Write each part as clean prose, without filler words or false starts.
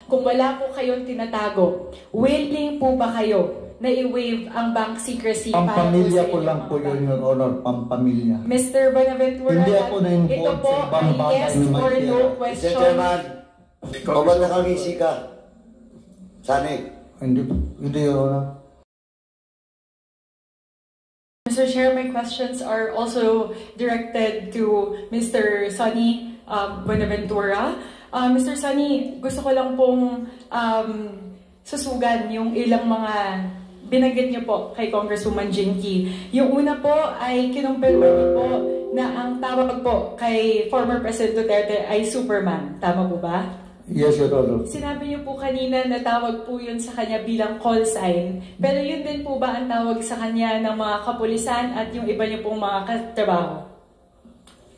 kung wala po kayong tinatago, willing po ba kayo na i-waive ang bank secrecy? Pampamilya ko lang po yun, Your Honor, pampamilya. Mr. Bonaventura, hindi ako na-involved ito po sa ibang ay bagay yes na may or pera. no question. Mr. Chairman, o ba't nakangisi ka? Sanig. Hindi, Your Honor. Mr. Chair, my questions are also directed to Mr. Sonny Buenaventura. Mr. Sonny, gusto ko lang pong susugan yung ilang mga binanggit niyo po kay Congresswoman Jinky. Yung una po ay kinumpirma niyo po na ang tawag po kay former President Duterte ay Superman. Tama po ba? Yes, Your Honor. Sinabi niyo po kanina na tawag po yun sa kanya bilang call sign. Pero yun din po ba ang tawag sa kanya ng mga kapulisan at yung iba niyo pong mga katrabaho?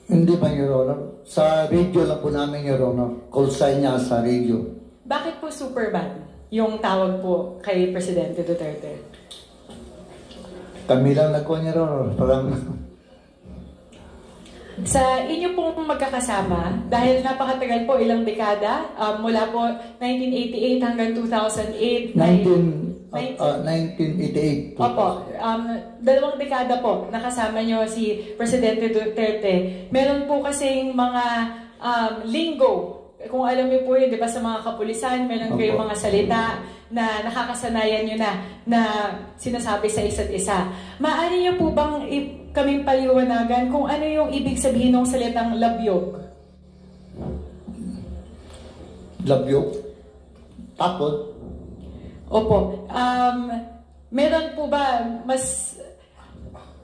Hindi ba, Your Honor? Sa radio lang po namin, Your Honor. Call sign niya sa radio. Bakit po Superman yung tawag po kay Presidente Duterte? Kami lang nagkuhan, Your Honor. Parang... Sa inyo pong magkakasama, dahil napakatagal po, ilang dekada, mula po 1988 hanggang 2008. 1988. Opo, 2 dekada po nakasama nyo si Presidente Duterte. Meron po kasing mga lingo. Kung alam niyo po yun, di ba, sa mga kapulisan, meron kayong mga salita na nakakasanayan nyo na sinasabi sa isa't isa. Maaari niyo po bang kaming paliwanagan kung ano yung ibig sabihin ng salitang labyog? Labyog? Tapon? Opo. Meron po ba mas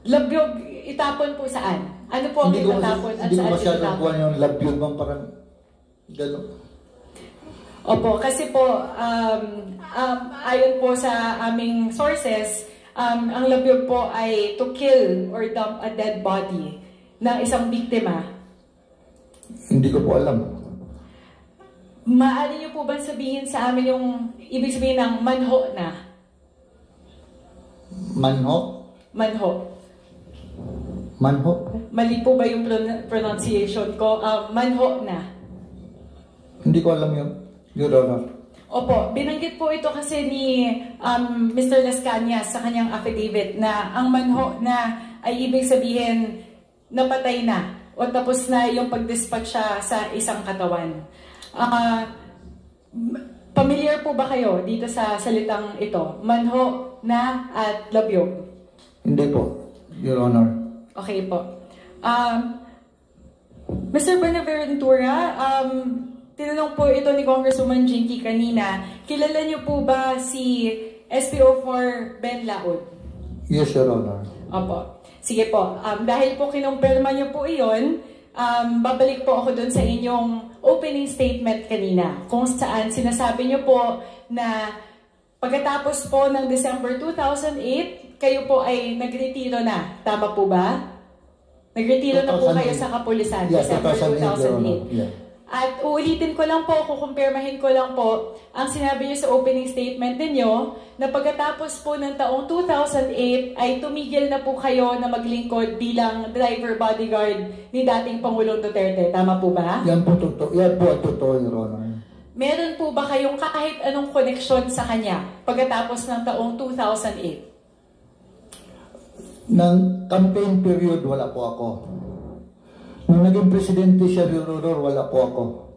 labyog itapon po saan? Ano po ang itatapon at saan itatapon? Hindi ko masyadong buwan yung labyog bang parang gano'n. Opo, kasi po ayon po sa aming sources, ang labyog po ay to kill or dump a dead body ng isang biktima. Hindi ko po alam. Maaari niyo po ba sabihin sa amin yung ibig sabihin ng manho na? Manho? Manho. Manho? Mali po ba yung pronunciation ko? Manho na. Hindi ko alam yun, Your Honor. Opo, binanggit po ito kasi ni Mr. Las Cañas sa kanyang affidavit na ang manho na ay ibig sabihin napatay na o tapos na yung pag-dispatch siya sa isang katawan. Familiar po ba kayo dito sa salitang ito? Manho na at labyog? Hindi po, Your Honor. Okay po. Mr. Buenaventura, tinanong po ito ni Congresswoman Jinky kanina, kilala niyo po ba si SPO4 Ben Laud? Yes, Your Honor. Opo. Sige po. Dahil po kinumpirma niyo po iyon, babalik po ako dun sa inyong opening statement kanina, kung saan sinasabi niyo po na pagkatapos po ng December 2008, kayo po ay nagretiro na. Tama po ba? Nagretiro na po kayo sa kapulisan, yes, December 2008. Yeah. At uulitin ko lang po, kukumpirmahin ko lang po ang sinabi niyo sa opening statement ninyo na pagkatapos po ng taong 2008 ay tumigil na po kayo na maglingkod bilang driver bodyguard ni dating Pangulong Duterte. Tama po ba? Yan po totoo. Yan po ang totoo, Your Honor. Meron po ba kayong kahit anong koneksyon sa kanya pagkatapos ng taong 2008? Nang campaign period, wala po ako. Nung naging presidente siya, Your Honor, wala po ako.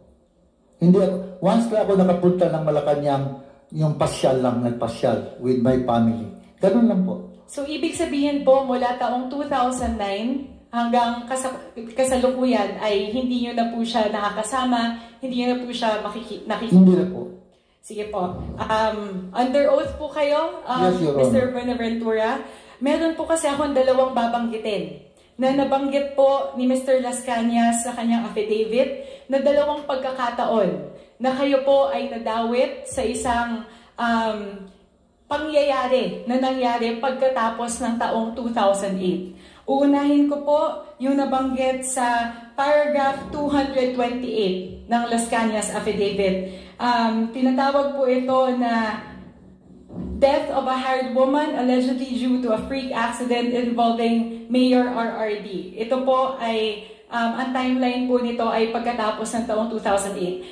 Hindi ako. Once na ako nakapunta ng Malacanang, yung pasyal lang, nagpasyal with my family. Ganun lang po. So, ibig sabihin po, mula taong 2009 hanggang kasalukuyan ay hindi nyo na po siya nakakasama, hindi nyo na po siya nakikita. Hindi na po. Sige po. Under oath po kayo, yes, Mr. Buenaventura. Meron po kasi akong dalawang babanggitin na nabanggit po ni Mr. Las Cañas sa kanyang affidavit na dalawang pagkakataon na kayo po ay nadawit sa isang pangyayari na nangyari pagkatapos ng taong 2008. Uunahin ko po yung nabanggit sa paragraph 228 ng Las Cañas affidavit. Tinatawag po ito na death of a hired woman allegedly due to a freak accident involving Mayor RRD. Ito po ay, ang timeline po nito ay pagkatapos ng taong 2008.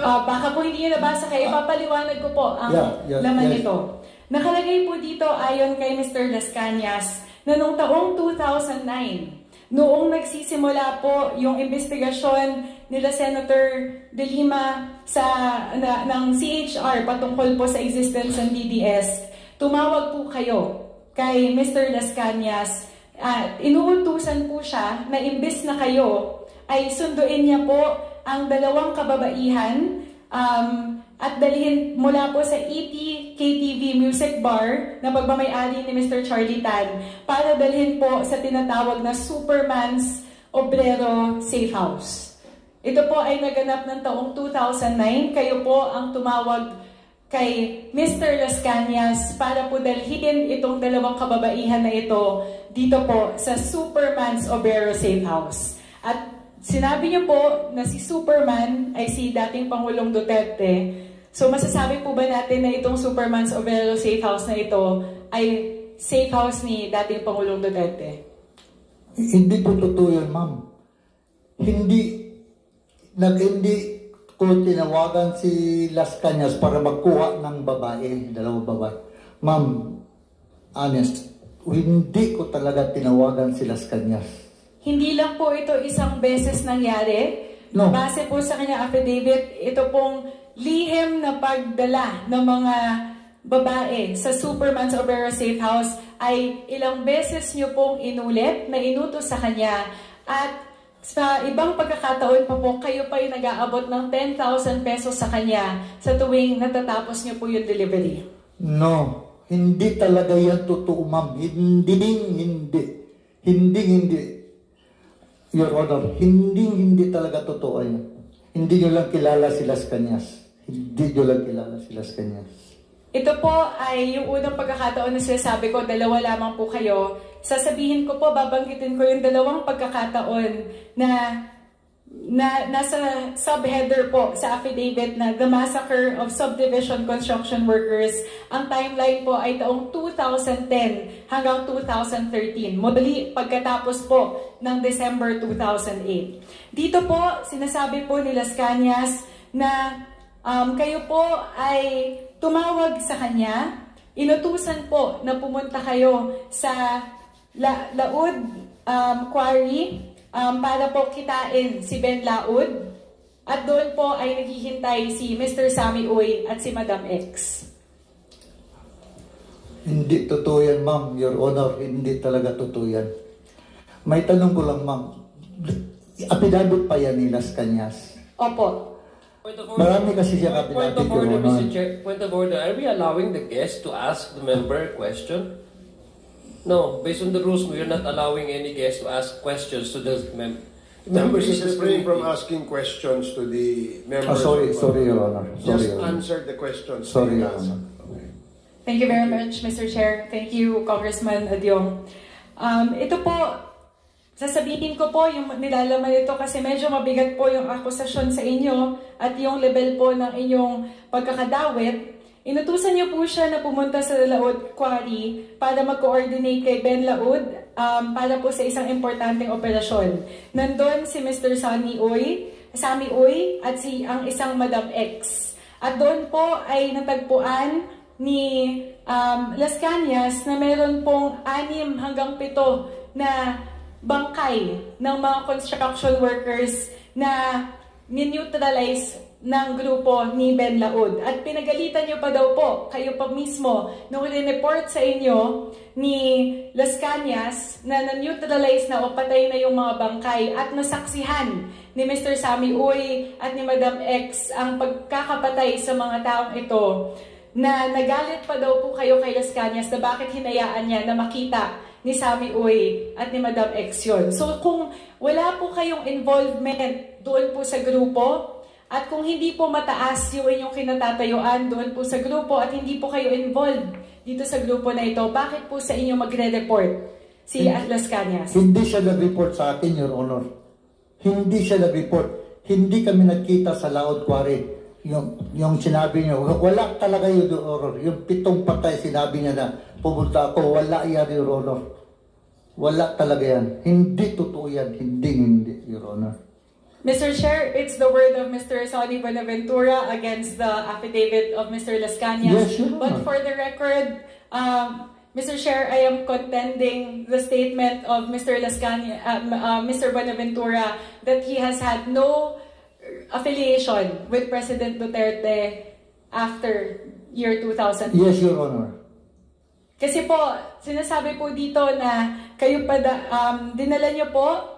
Baka po hindi nyo nabasa, kaya ipapaliwanag ko po ang laman nito. Nakalagay po dito ayon kay Mr. Las Cañas na noong taong 2009, noong nagsisimula po yung investigasyon nila Senator De Lima ng CHR patungkol po sa existence ng DDS, tumawag po kayo kay Mr. Las Cañas. Inuutusan po siya na imbis na kayo ay sunduin niya po ang dalawang kababaihan at dalhin mula po sa ET KTV Music Bar na pagmamayari ni Mr. Charlie Tan para dalhin po sa tinatawag na Superman's Obrero Safe House. Ito po ay naganap ng taong 2009. Kayo po ang tumawag kay Mr. Las Cañas para po dalhin itong dalawang kababaihan na ito dito po sa Superman's Obrero Safe House. At sinabi niyo po na si Superman ay si dating Pangulong Duterte. So masasabi po ba natin na itong Superman's Obrero Safe House na ito ay safe house ni dating Pangulong Duterte? Hindi po totoo yun, ma'am. Hindi ko tinawagan si Las Cañas para magkuha ng babae, dalawang babae. Ma'am, honest, hindi ko talaga tinawagan si Las Cañas. Hindi lang po ito isang beses nangyari. No. Base po sa kanya affidavit, ito pong lihim na pagdala ng mga babae sa Superman's Obrero Safe House ay ilang beses nyo pong inulit na inutos sa kanya, at sa ibang pagkakataon pa po, kayo pa yung nag-aabot ng 10,000 pesos sa kanya sa tuwing natatapos nyo po yung delivery. No, hindi talaga yan totoo, ma'am. Hindi. Your Honor, hindi talaga totoo yan. Hindi nyo lang kilala si Las Cañas. Hindi nyo lang kilala si Las Cañas. Ito po ay yung unang pagkakataon na sinasabi ko, dalawa lamang po kayo. Sasabihin ko po, babanggitin ko yung dalawang pagkakataon na nasa subheader po sa affidavit na The Massacre of Subdivision Construction Workers. Ang timeline po ay taong 2010 hanggang 2013. Muli pagkatapos po ng December 2008. Dito po, sinasabi po ni Las Cañas na kayo po ay tumawag sa kanya, inutusan po na pumunta kayo sa Laud Quarry para po kitain si Ben Laud, at doon po ay naghihintay si Mr. Sammy Uy at si Madam X. Hindi totoo yan, ma'am. Your Honor, hindi talaga totoo yan. May tanong ko lang, ma'am. Apidabot pa yan ni Las Cañas? Opo. Marami kasi siya kapilapit, Your Honor. Mr. Chair, point of order. Are we allowing the guest to ask the member a question? No, based on the rules, we are not allowing any guest to ask questions to the members. Please refrain from asking questions to the members. Sorry, Your Honor. Just answer the questions. Sorry, Your Honor. Thank you very much, Mr. Chair. Thank you, Congressman Adyong. Ito po, sasabihin ko po yung nilalaman ito kasi medyo mabigat po yung akusasyon sa inyo at yung level po ng inyong pagkakadawit. Inutusan niyo po siya na pumunta sa Laud Quarry para mag-coordinate kay Ben Laud para po sa isang importanteng operasyon. Nandun si Mr. Sammy Uy at ang isang Madam X. At doon po ay natagpuan ni Las Cañas na meron pong 6 hanggang 7 na bangkay ng mga construction workers na ni-neutralize ng grupo ni Ben Laud. At pinagalitan nyo pa daw po, kayo pa mismo, nung rineport sa inyo ni Las Cañas na na-neutralize na o patay na yung mga bangkay at nasaksihan ni Mr. Sammy Uy at ni Madam X ang pagkakapatay sa mga taong ito, na nagalit pa daw po kayo kay Las Cañas na bakit hinayaan niya na makita ni Sammy Uy at ni Madam X yun. So kung wala po kayong involvement doon po sa grupo, at kung hindi po mataas yung inyong kinatatayuan doon po sa grupo at hindi po kayo involved dito sa grupo na ito, bakit po sa inyo magre-report si Las Cañas? Hindi siya nag-report sa akin, Your Honor. Hindi siya nag-report. Hindi kami nagkita sa Laud Quarry. Yung sinabi niyo, wala talaga yun, Your Honor. Yung 7 patay, sinabi niya na pumunta ako, wala yan, Your Honor. Wala talaga yan. Hindi totoo yan. Hindi, Your Honor. Mr. Chair, it's the word of Mr. Sonny Buenaventura against the affidavit of Mr. Las Cañas. Yes, sure. But for the record, Mr. Chair, I am contending the statement of Mr. Las Cañas, Mr. Buenaventura, that he has had no affiliation with President Duterte after year 2000. Yes, Your Honor. Kasi po, sinasabi po dito na kayo pa, dinala niyo po,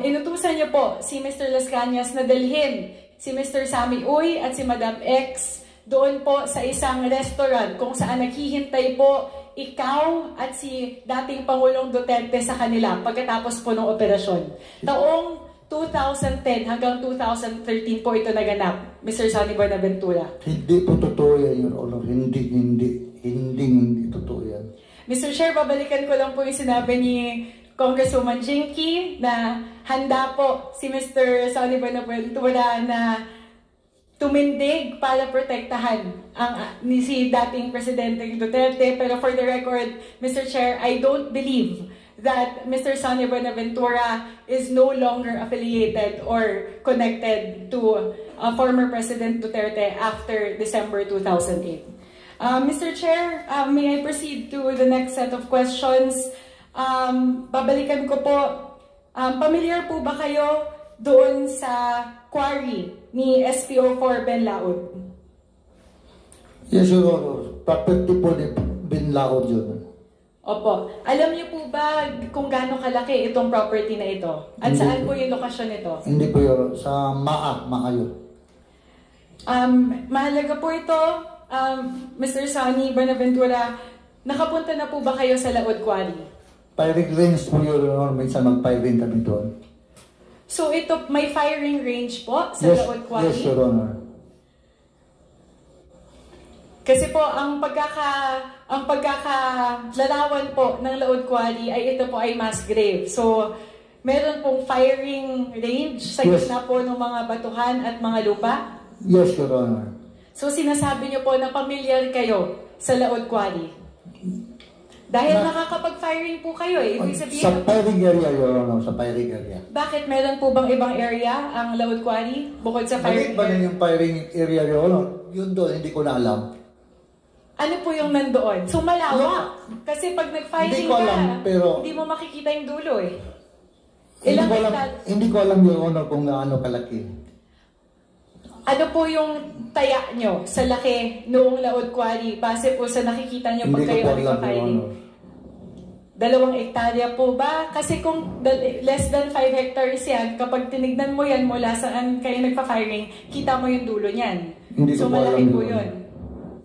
inutusan niyo po si Mr. Las Cañas na dalhin si Mr. Sammy Uy at si Madam X doon po sa isang restaurant kung saan naghihintay po ikaw at si dating Pangulong Duterte sa kanila pagkatapos po ng operasyon. Taong 2010 hanggang 2013 po ito naganap, Mr. Sonny Buenaventura. Hindi po totoo yan, Your Honor. Hindi totoo yan. Mr. Chair, babalikan ko lang po yung sinabi ni Congresswoman Jinky na handa po si Mr. Sonny Buenaventura na tumindig para protektahan ni si dating Presidente Duterte. Pero for the record, Mr. Chair, I don't believe that Mr. Sonny Buenaventura is no longer affiliated or connected to former President Duterte after December 2008. Mr. Chair, may I proceed to the next set of questions? Babalikan ko po, familiar po ba kayo doon sa quarry ni SPO4 Benlaod? Yes, Your Honor. Property po ni Benlaod yun. Opo. Alam niyo po ba kung gaano kalaki itong property na ito? At saan po yung lokasyon nito? Hindi po, Your Honor. Sa Maa yun. Mahalaga po ito, Mr. Sonny Buenaventura, nakapunta na po ba kayo sa Laod Quarry? Firing range po, Your Honor. Minsan mag-firing kami doon. So ito, may firing range po sa Laod Quarry? Yes, Your Honor. Kasi po, ang pagkakalarawan po ng Laod Quarry ay ito po ay mass grave. So, meron pong firing range sa gitna po ng mga batuhan at mga lupa? Yes, Your Honor. So, sinasabi niyo po na pamilyar kayo sa Laod Quarry? Dahil nakakapag-firing po kayo eh. Ibig sabihin, sa firing area, Your Honor. Sa firing area. bakit meron po bang ibang area ang Laod Quarry bukod sa firing Bakit ba area? yung firing area, Your Honor? Yun doon, hindi ko na alam. Ano po yung nandoon? So malawak. Kasi pag nag-firing Hindi ko alam, pero- hindi mo makikita yung dulo eh. Hindi ko alam, Your Honor, kung gaano kalaki. Ano po yung taya nyo sa laki noong Laod Quarry base po sa nakikita nyo pag Hindi ko kayo po alam, Your nagpa-firing? Honor. 2 hektarya po ba? Kasi kung less than 5 hectares yan, kapag tinignan mo yan mula saan kayo nagpa-firing, kita mo yung dulo niyan. Hindi ko So po malaki alam, po Your yun. Honor.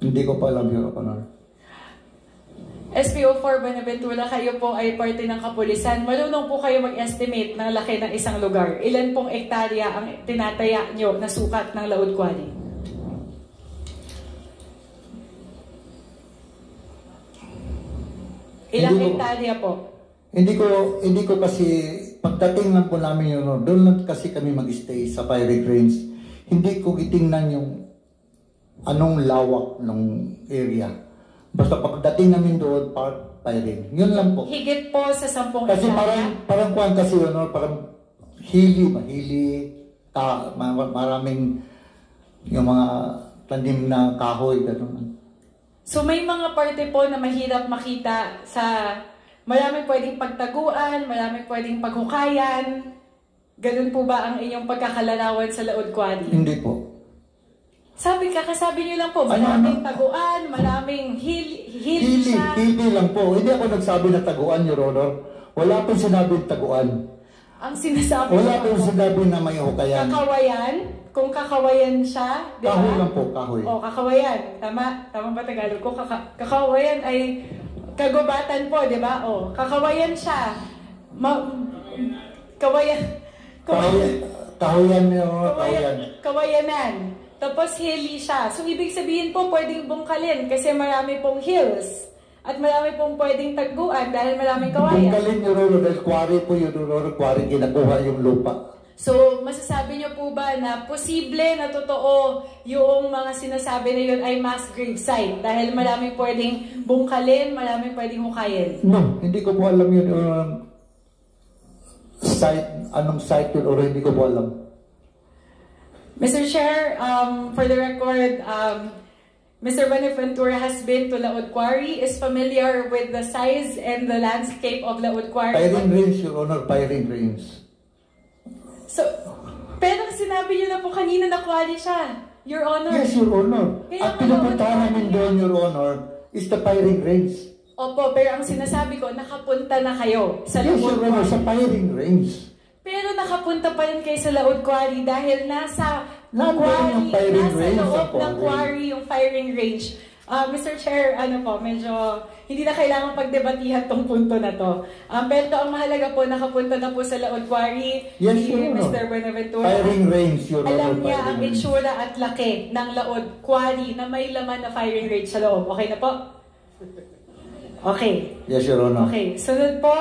Hindi ko pa alam, Your Honor. SPO4 Buenaventura, kayo po ay parte ng kapulisan. Marunong po kayo mag-estimate ng laki ng isang lugar. Ilan pong hektarya ang tinataya nyo na sukat ng Laod Quarry? Ilang hektarya po? Hindi ko kasi, pagdating lang po namin yun, doon lang kasi kami mag-stay sa firing range. Hindi ko itingnan yung anong lawak ng area. Basta pagdating namin doon, firing. Yun lang po. Higit po sa 10 Kasi hektarya? parang kuwan kasi yun, parang mahili, maraming yung mga tanim na kahoy, gano'n. So may mga parte po na mahirap makita sa maraming pwedeng pagtaguan, maraming pwedeng paghukayan. Ganun po ba ang inyong pagkakalarawan sa Laod Quarry? Hindi po. Kasabi niyo lang po, maraming taguan, maraming hili siya. Hili lang po. Hindi ako nagsabi na taguan, Your Honor. Wala pong sinabing taguan. Ang sinasabi Wala niyo pong po, sinabi na may hukayan. kakawayan, kung kakawayan siya, di ba? Kahoy lang po, kahoy. O, kakawayan. Tama ba Tagalog ko? Kakawayan ay kagubatan po, di ba? O, kakawayan siya. Kahoyan niyo, kahoyan. Kawayanan. Tapos hilly siya. So, ibig sabihin po, pwedeng bungkalin kasi marami pong hills. At marami pong pwedeng taguan dahil maraming kawayan. Bungkalin Your Honor, dahil quarry po Your Honor, quarry ginakuha yung lupa. So, masasabi niyo po ba na posible na totoo yung mga sinasabi na yun ay mass grave site? Dahil maraming pwedeng bungkalin, maraming pwedeng hukayin. No, hindi ko po alam yun. Anong site yun or hindi ko po alam. Mr. Chair, for the record, Mr. Buenaventura has been to Laod Quarry, is familiar with the size and the landscape of Laod Quarry. Firing range, Your Honor, firing range. So, pero sinabi niyo na po kanina na quarry siya, Your Honor. Yes, Your Honor. Ang pinupuntahan namin doon, Your Honor, is the firing range. Opo, pero ang sinasabi ko, nakapunta na kayo sa Yes, Laod Your Honor, Quarry. sa firing range. Pero nakapunta pa rin kayo sa Laod Quarry dahil nasa Nandun yung firing nasa range loob sa ng quarry. quarry yung firing range. Mr. Chair, medyo hindi na kailangan pagdebatihan tong punto na to. Pero ang mahalaga po, nakapunta na po sa Laod Quarry Yes, si Your Honor. Mr. Buenaventura. Firing range, Your Honor. Alam niya firing ang range. itsura at laki ng Laod Quarry na may laman na firing range sa loob. Okay na po? Okay. Yes, Your Honor. Okay. Sunod po,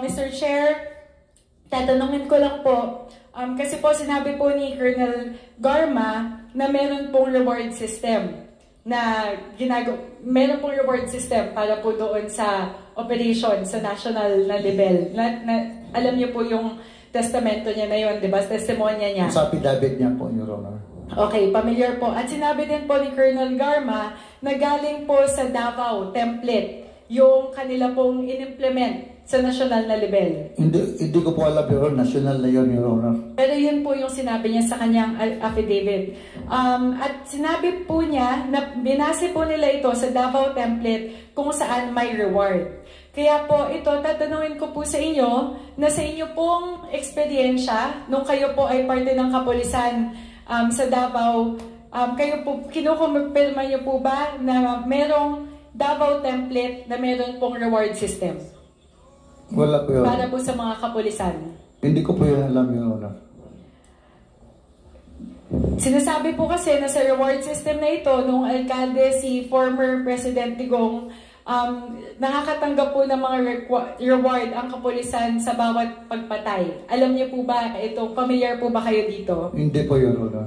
Mr. Chair, tatanungin ko lang po, kasi po sinabi po ni Colonel Garma na meron pong reward system na meron pong reward system para po doon sa operation sa national na level. Alam niyo po yung testamento niya na yun, di ba? Testimonya niya. Sa affidavit niya po, Your Honor. Okay, familiar po. At sinabi din po ni Colonel Garma na galing po sa Davao template yung kanila pong in-implement sa national na level. Hindi ko po alam, Your Honor. National na yun, Your Honor. Pero yun po yung sinabi niya sa kanyang affidavit. At sinabi po niya na binase po nila ito sa Davao template kung saan may reward. Kaya po ito, tatanungin ko po sa inyo na sa inyo pong eksperyensya, nung kayo po ay parte ng kapulisan sa Davao, kayo po, kinukumpirma niyo po ba na merong Davao template na meron pong reward system? Wala po yun. Para po sa mga kapulisan. Hindi ko po yun alam, Your Honor. Sinasabi po kasi na sa reward system na ito, nung alkalde si former President Digong, nakakatanggap po ng mga reward ang kapulisan sa bawat pagpatay. Alam niyo po ba ito? Familiar po ba kayo dito? Hindi po, Your Honor.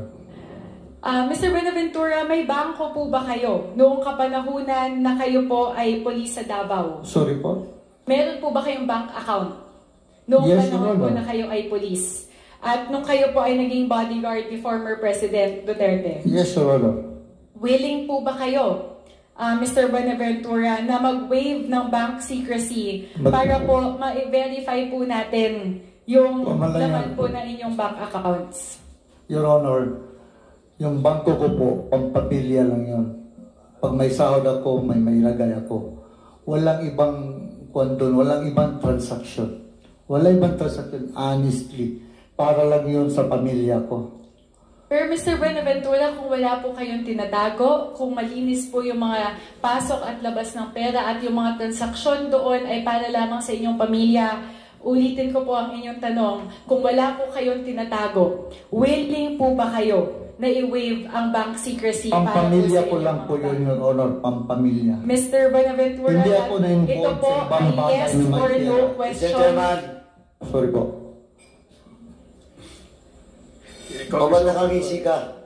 Mr. Buenaventura, may bangko po ba kayo noong kapanahunan na kayo po ay polis sa Davao? Sorry po? Meron po ba kayong bank account noong Yes, panahon po Your Honor. na kayo ay polis? At nung kayo po ay naging bodyguard ni former President Duterte? Yes, Your Honor. Willing po ba kayo, Mr. Buenaventura, na mag-waive ng bank secrecy para po ma-verify po natin yung laman po na inyong bank accounts? Your Honor, yung bangko ko po, pampamilya lang yun. Pag may sahod ako, may lagay ako. Walang ibang doon, walang ibang transaction. Walang ibang transaction, honestly. Para lang yun sa pamilya ko. Pero Mr. Buenaventura, kung wala po kayong tinatago, kung malinis po yung mga pasok at labas ng pera at yung mga transaksyon doon ay para lamang sa inyong pamilya, ulitin ko po ang inyong tanong, kung wala po kayong tinatago, willing po ba kayo na i-waive ang bank secrecy para po sa Pampamilya ko inyong lang mga po yun, bank? Your Honor, pampamilya. Mr. Buenaventura, Hindi ako na-involved ito po sa ibang ay bagay yes na may or no pera. Mr. question. Chairman, Sorry po. o ba't nakangisi ka?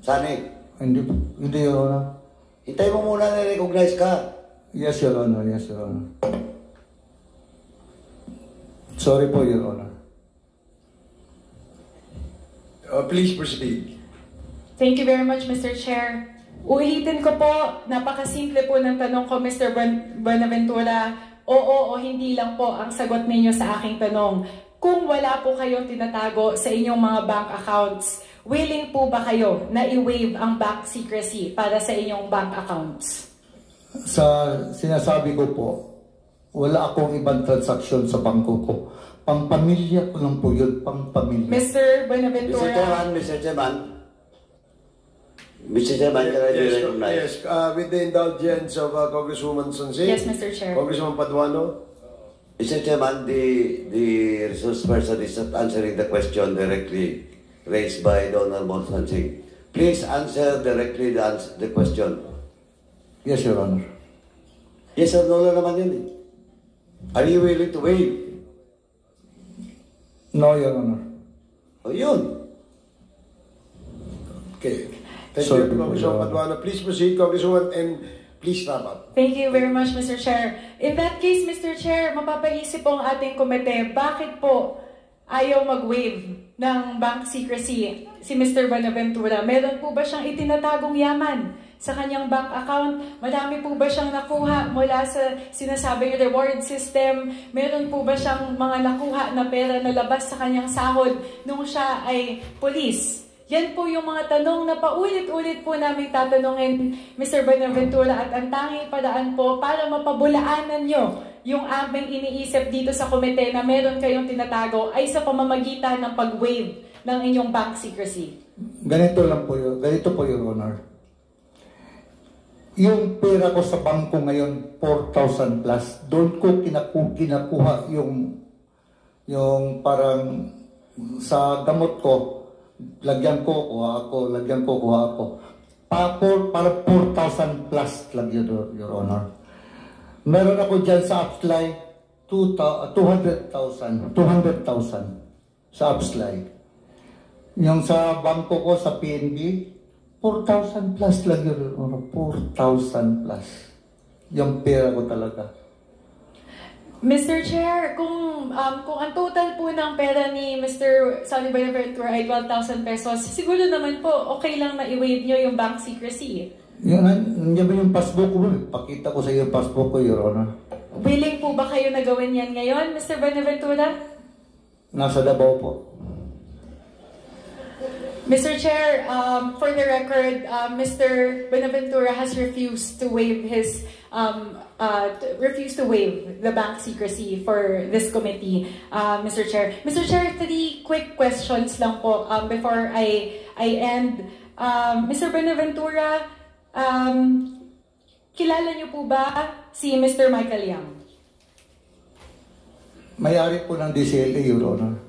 Sani, Hindi, Your Honor. hintay mo muna na recognize ka. Yes, Your Honor. Yes, Your Honor. Sorry po, Your Honor. Please proceed. Thank you very much, Mr. Chair. Ulitin ko po, napakasimple po ng tanong ko, Mr. Buenaventura. Oo o hindi lang po ang sagot ninyo sa aking tanong. Kung wala po kayong tinatago sa inyong mga bank accounts, willing po ba kayo na i-waive ang bank secrecy para sa inyong bank accounts? Sa sinasabi ko po, wala akong ibang transaksyon sa bangko ko. Pampamilya ko lang po yun, pampamilya. Mr. Mr. Buenaventura, Chairman, Mr. Chairman. Mr. Chairman, can I be recognized? Yes, with the indulgence of Congresswoman Sonsing. Yes, Mr. Chair. Congresswoman Paduano. Mr. Chairman, the resource person is not answering the question directly raised by the Honorable Sonsing. Please answer directly the question. Yes, Your Honor. Yes or no lang naman yun eh. Are you willing to waive? No, Your Honor. O yun. Okay. Thank Sorry, you, Congresswoman Paduano. Please proceed, Congresswoman, and please wrap up. thank you very much, Mr. Chair. In that case, Mr. Chair, mapapaisip po ang ating komite, bakit po ayaw mag-waive ng bank secrecy si Mr. Buenaventura? Meron po ba siyang itinatagong yaman sa kanyang bank account? Madami po ba siyang nakuha mula sa sinasabing reward system? Meron po ba siyang mga nakuha na pera na labas sa kanyang sahod nung siya ay police? Yan po yung mga tanong na paulit-ulit po namin tatanungin, Mr. Buenaventura, at ang tanging paraan po para mapabulaanan nyo yung aming iniisip dito sa komite na meron kayong tinatago ay sa pamamagitan ng pag-waive ng inyong bank secrecy. Ganito lang po yun. Ganito po, Your Honor. Yung pera ko sa bangko ngayon, 4,000 plus, doon ko kinakuha yung parang sa gamot ko, lagyan ko, kuha ako. Para 4,000 plus lang yun, Your Honor. Meron ako dyan sa Upsly, 200,000 sa Upsly. Yung sa bangko ko sa PNB, 4,000 plus lang yun, 4,000 plus. Yung pera ko talaga. Mr. Chair, kung ang total po ng pera ni Mr. Sonny Buenaventura ay 12,000 pesos, siguro naman po okay lang na i-waive nyo yung bank secrecy. Yan ba yung passbook ko? Pakita ko sa iyo yung passbook ko, Your Honor. Willing po ba kayo na gawin yan ngayon, Mr. Buenaventura? Nasa Davao po. Mr. Chair, for the record, Mr. Buenaventura has refused to waive the bank secrecy for this committee, Mr. Chair. Mr. Chair, 3 quick questions lang po before I end. Mr. Buenaventura, kilala niyo po ba si Mr. Michael Yang? May-ari po ng DCLA, Your Honor.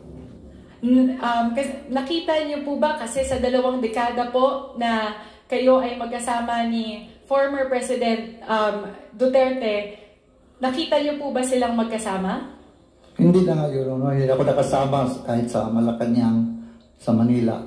Nakita niyo po ba kasi sa 2 dekada po na kayo ay magkasama ni former President Duterte, nakita niyo po ba silang magkasama? Hindi na nga, Your Honor. Hindi ako nakasama kahit sa Malacanang, sa Manila.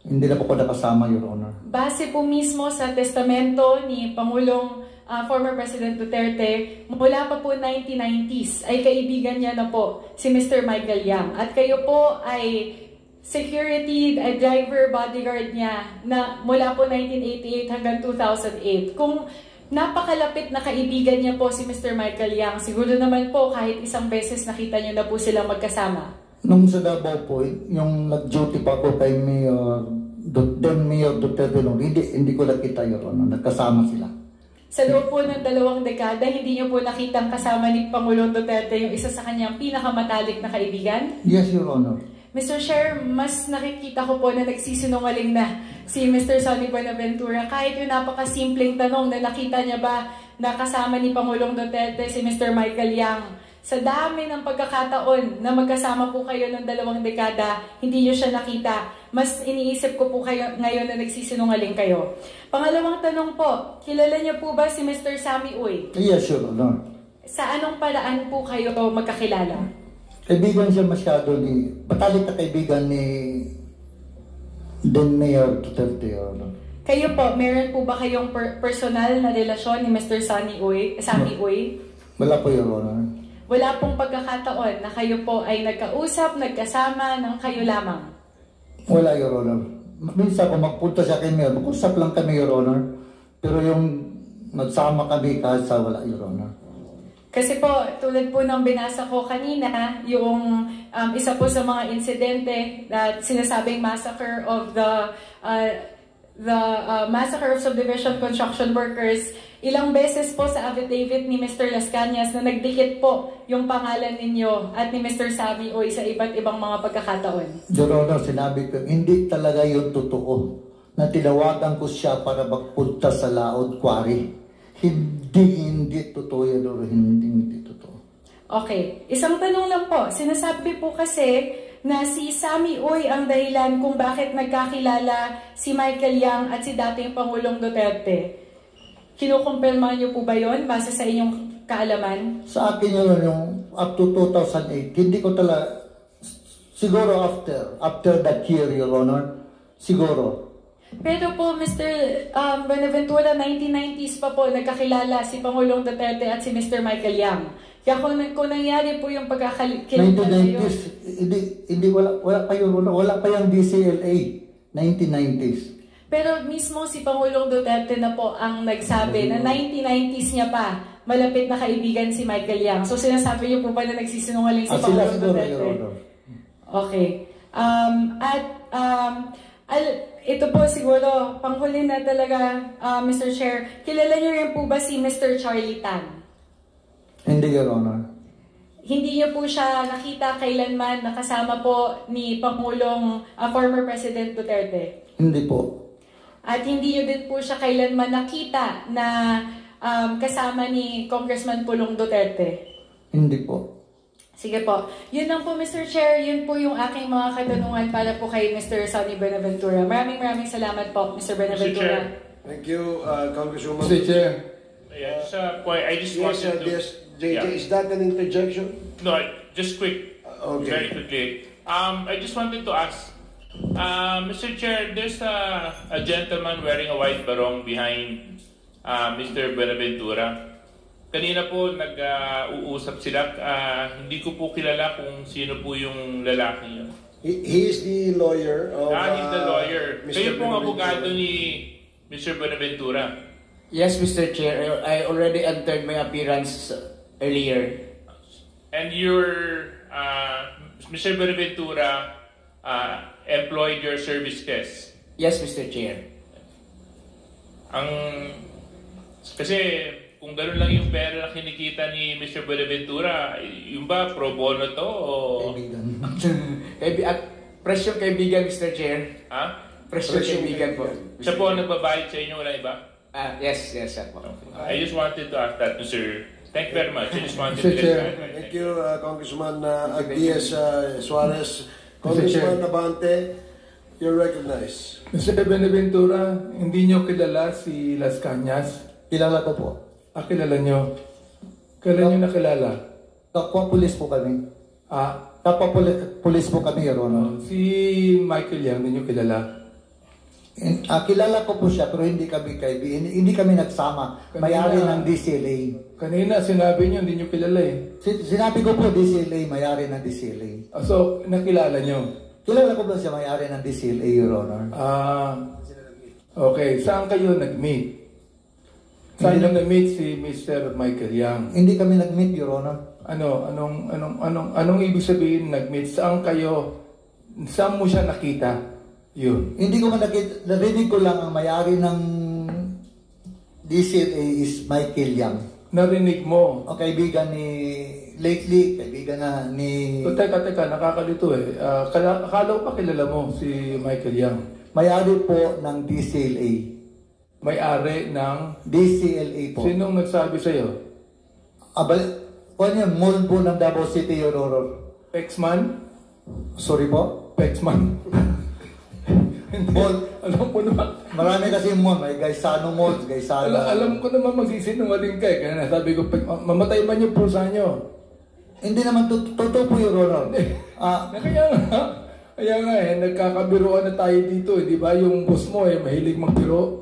Hindi na po ako nakasama, Your Honor. Base po mismo sa testamento ni Pangulong former President Duterte, mula pa po 1990s ay kaibigan niya na po si Mr. Michael Yang. At kayo po ay security, driver, bodyguard niya na mula po 1988 hanggang 2008. Kung napakalapit na kaibigan niya po si Mr. Michael Yang, siguro naman po kahit isang beses nakita niyo na po silang magkasama. Nung sa Davao po, yung nag-duty pa ako kay Mayor Duterte, hindi ko nakita, Your Honor. Nagkasama sila. Sa loob po ng 2 dekada, hindi niyo po nakitang kasama ni Pangulong Duterte yung isa sa kanyang pinakamatalik na kaibigan? Yes, Your Honor. Mr. Chair, mas nakikita ko po na nagsisinungaling na si Mr. Sonny Buenaventura. Kahit yung napakasimpleng tanong na nakita niya ba na kasama ni Pangulong Duterte si Mr. Michael Yang. Sa dami ng pagkakataon na magkasama po kayo ng 2 dekada, hindi niyo siya nakita. Mas iniisip ko po kayo ngayon na nagsisinungaling kayo. Pangalawang tanong po, kilala niyo po ba si Mr. Sammy Uy? Yes, Your Honor. Sa anong paraan po kayo magkakilala? Kaibigan siya masyado patalik na kaibigan ni Mayor Duterte, Your Honor. Kayo po, meron po ba kayong personal na relasyon ni Mr. Sammy Uy? Wala po, Your Honor. Wala pong pagkakataon na kayo po ay nagkausap, nagkasama ng kayo lamang? Wala, Your Honor. Minsan kung magpunta siya kay Mayor, mag-usap lang kami, Your Honor. Pero yung nagsama kami kahit sa wala, Your Honor. Kasi po, tulad po ng binasa ko kanina, yung isa po sa mga insidente na sinasabing massacre of the massacre of subdivision construction workers, ilang beses po sa affidavit ni Mr. Las Cañas na nagdikit po yung pangalan ninyo at ni Mr. Sammy Uy sa iba't ibang mga pagkakataon. Your Honor, sinabi ko, hindi talaga yung totoo na tinawagan ko siya para magpunta sa Laod Quarry. Hindi totoo yan, Your Honor. Hindi totoo. Okay. Isang tanong lang po. Sinasabi po kasi na si Sammy Uy ang dahilan kung bakit nagkakilala si Michael Yang at si dating Pangulong Duterte. Kinukumpirma niyo po ba yon base sa inyong kaalaman? Sa akin yun, yung up to 2008, hindi ko talaga, siguro after that year, Your Honor, siguro. Pero po, Mr. Buenaventura, 1990s pa po, nagkakilala si Pangulong Duterte at si Mr. Michael Yang. Kaya kung nangyari po yung pagkakilala na yun. 1990s, hindi, wala pa yun, wala pa yung DCLA, 1990s. Pero mismo si Pangulong Duterte na po ang nagsabi na 1990s niya pa, malapit na kaibigan si Michael Yang. So sinasabi niyo po ba na nagsisinungaling si Pangulong Duterte? Okay. Ito po siguro, panghuli na talaga, Mr. Chair, kilala niyo rin po ba si Mr. Charlie Tan? Hindi, Your Honor. Hindi niyo po siya nakita kailanman nakasama po ni Pangulong former President Duterte? Hindi po. At hindi niyo din po siya kailanman nakita na kasama ni Congressman Pulong Duterte? Hindi po. Sige po. Yun lang po, Mr. Chair. Yun po yung aking mga katanungan para po kay Mr. Sonny Buenaventura. Maraming salamat po, Mr. Buenaventura. Thank you, Congresswoman. Mr. Chair. Yeah, just a point. I just wanted to... Yes, JJ, is that an interjection? No, just quick. Okay. Very quickly. I just wanted to ask, Mr. Chair, there's a gentleman wearing a white barong behind Mr. Buenaventura. Kanina po nag-uusap sila. Hindi ko po kilala kung sino po yung lalaki yun. He is the lawyer of He's the lawyer. Mr. Kayo pong Buenaventura. abogado ni Mr. Buenaventura. Yes, Mr. Chair. I already entered my appearance earlier. And Mr. Buenaventura employed your service desk. Yes, Mr. Chair. Kasi kung gano'n lang yung pera na kinikita ni Mr. Buenaventura, yung ba pro bono to o... Kaibigan. Presyong kaibigan, Mr. Chair. Ha? Presyong kaibigan po. Siya po ang nagbabayad sa inyo, wala iba? Yes, po. I just wanted to ask that, Mr. Thank you very much. I just wanted Mr. to Chair. Thank you, Congressman Agdias Suarez. Congressman Nabante, you're recognized. Mr. Buenaventura, hindi nyo kilala si Las Cañas? Kilala ko po. Kilala nyo? Kailan nyo nakilala? Kapwa pulis po kami. Kapwa pulis po kami, Your Honor. Si Michael Yang, hindi nyo kilala? Kilala ko po siya, pero hindi kami kaibigan. Hindi kami nagsama. May-ari ng DCLA. Kanina, sinabi nyo, hindi nyo kilala eh. Sinabi ko po, DCLA, may-ari ng DCLA. So, nakilala nyo? Kilala ko ba siya may-ari ng DCLA, Your Honor? Okay. Saan kayo nag-meet? Saan nyo na-meet si Mr. Michael Yang? Hindi kami nag-meet, Your Honor. Anong ibig sabihin nag-meet? Saan mo siya nakita? Yun. Hindi ko man nakita, narinig ko lang ang may-ari ng DCLA is Michael Yang. Narinig mo? O kaibigan kaibigan na ni... Teka, nakakalito eh. Akala ko pa kilala mo si Michael Yang. May-ari po ng DCLA. May-ari ng... DCLA po. Sinong nagsabi sa'yo? Kung yan, mall po ng Davao City, Your Honor. Pexman? Sorry po? Pexman? Mall. Alam ko naman. Marami kasi mall. May Gaisano Mall, Gaisano. Alam ko naman magsisinungaling ka eh. Kaya nasabi ko, mamatay man yung pusa nyo. Hindi naman totoo po, Your Honor. Kaya nga eh, nagkakabiruan na tayo dito eh. Di ba yung boss mo eh, mahilig magbiro?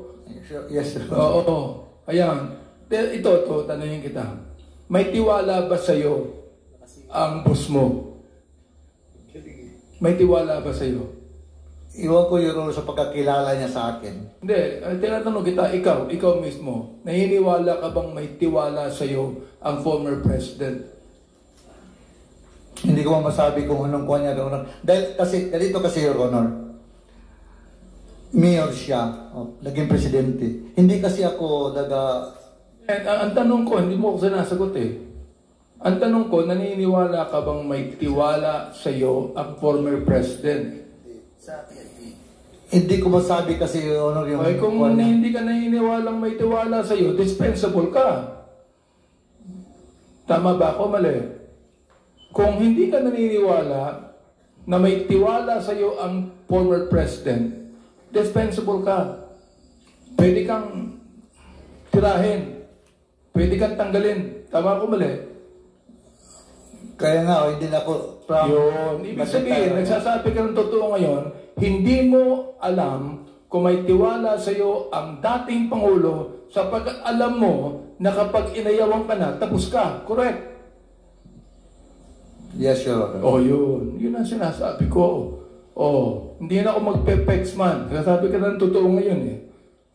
Yes, sir. Oo. Ayan. Ito, tanongin kita. May tiwala ba sa'yo ang boss mo? May tiwala ba sa'yo? Iwan ko, Your Honor, sa pagkakilala niya sa akin. Hindi. Tinatanong kita, ikaw mismo, naniniwala ka bang may tiwala sa'yo ang former president? Hindi ko masabi kung anong kuha niya, Your Honor. Dito kasi, Your Honor, mayor siya, naging presidente. Hindi kasi ako ang tanong ko, hindi mo ako sinasagot eh. Ang tanong ko, naniniwala ka bang may tiwala sa iyo ang former president? Hindi ko masabi kasi, Your Honor, yung... Ay, kung hindi ka naniniwalang may tiwala sa iyo, dispensable ka. Tama ba ako? Mali. Kung hindi ka naniniwala na may tiwala sa iyo ang former president, dispensable ka. Pwede kang tirahin. Pwede kang tanggalin. Tama ko mali? Kaya nga, hindi na ako... Yun. Ibig sabihin, nagsasabi ka ng totoo ngayon, hindi mo alam kung may tiwala sa iyo ang dating Pangulo sapagkat alam mo na kapag inayawan ka na, tapos ka. Correct? Yes, Your Honor. Oh, yun. Yun ang sinasabi ko. Oh, hindi na ako magpe-pex man. Sabi ka ng totoo ngayon eh.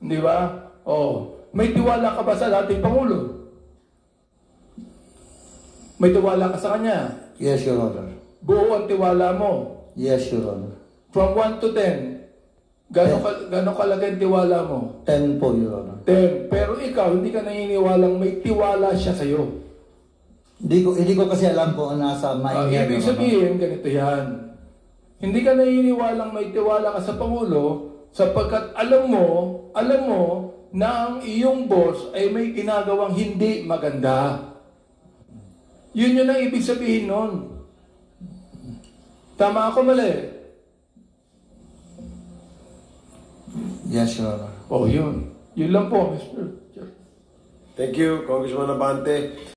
Di ba? Oh, may tiwala ka ba sa dating Pangulo? May tiwala ka sa kanya? Yes, Your Honor. Buo ang tiwala mo? Yes, Your Honor. From 1 to 10, gano'ng kalaki ang tiwala mo? 10 po, Your Honor. 10. Pero ikaw, hindi ka naniniwalang may tiwala siya sa'yo. Hindi ko kasi alam kung nasa mind niya. Ibig sabihin, ganito yan. Hindi ka naniniwalang may tiwala ka sa Pangulo sapagkat alam mo na ang iyong boss ay may ginagawang hindi maganda. Yun ang ibig sabihin nun. Tama ako, mali? Yes, Your Honor. Oh, yun. Yun lang po, Mr. Chair. Thank you, Congressman Abante.